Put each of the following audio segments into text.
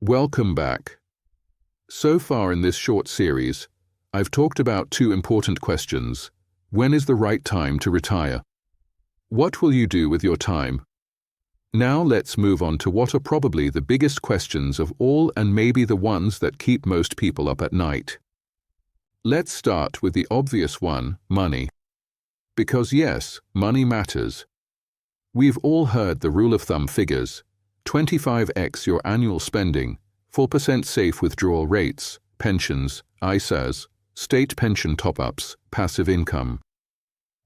Welcome back. So far in this short series, I've talked about two important questions. When is the right time to retire? What will you do with your time? Now let's move on to what are probably the biggest questions of all and maybe the ones that keep most people up at night. Let's start with the obvious one, money. Because yes, money matters. We've all heard the rule of thumb figures: 25x your annual spending, 4% safe withdrawal rates, pensions, ISAs, state pension top-ups, passive income.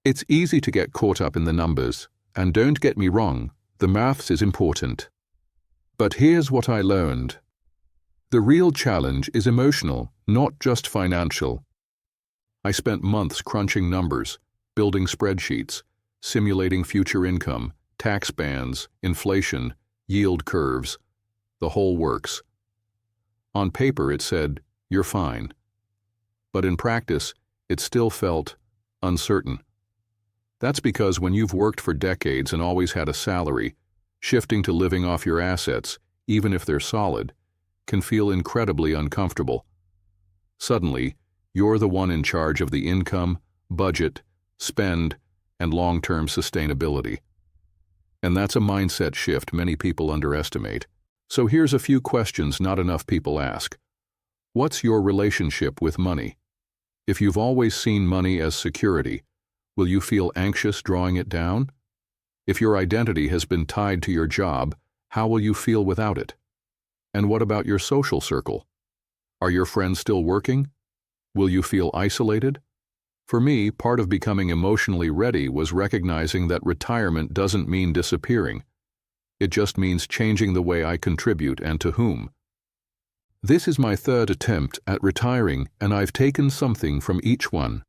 It's easy to get caught up in the numbers, and don't get me wrong, the maths is important. But here's what I learned. The real challenge is emotional, not just financial. I spent months crunching numbers, building spreadsheets, simulating future income, tax bands, inflation, yield curves, the whole works. On paper it said, "You're fine." But in practice, it still felt uncertain. That's because when you've worked for decades and always had a salary, shifting to living off your assets, even if they're solid, can feel incredibly uncomfortable. Suddenly, you're the one in charge of the income, budget, spend, and long-term sustainability. And that's a mindset shift many people underestimate. So here's a few questions not enough people ask. What's your relationship with money? If you've always seen money as security, will you feel anxious drawing it down? If your identity has been tied to your job, how will you feel without it? And what about your social circle? Are your friends still working? Will you feel isolated? For me, part of becoming emotionally ready was recognizing that retirement doesn't mean disappearing. It just means changing the way I contribute and to whom. This is my third attempt at retiring, and I've taken something from each one.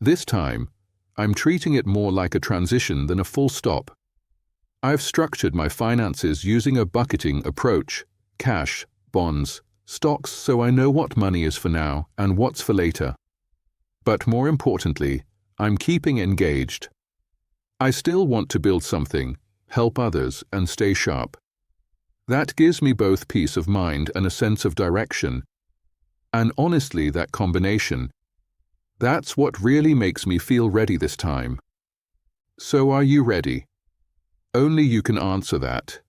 This time, I'm treating it more like a transition than a full stop. I've structured my finances using a bucketing approach: cash, bonds, stocks, so I know what money is for now and what's for later. But more importantly, I'm keeping engaged. I still want to build something, help others, and stay sharp. That gives me both peace of mind and a sense of direction. And honestly, that combination, that's what really makes me feel ready this time. So are you ready? Only you can answer that.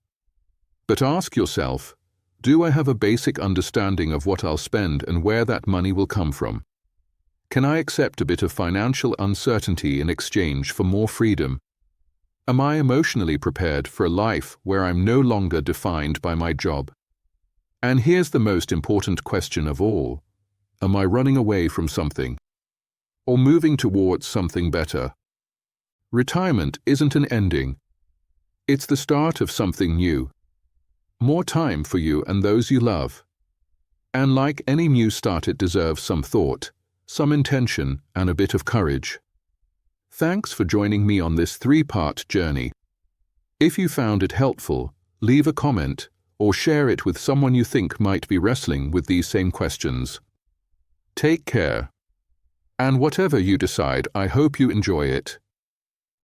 But ask yourself, do I have a basic understanding of what I'll spend and where that money will come from? Can I accept a bit of financial uncertainty in exchange for more freedom? Am I emotionally prepared for a life where I'm no longer defined by my job? And here's the most important question of all. Am I running away from something? Or moving towards something better? Retirement isn't an ending. It's the start of something new. More time for you and those you love. And like any new start, it deserves some thought, some intention, and a bit of courage. Thanks for joining me on this 3-part journey. If you found it helpful, leave a comment or share it with someone you think might be wrestling with these same questions. Take care. And whatever you decide, I hope you enjoy it.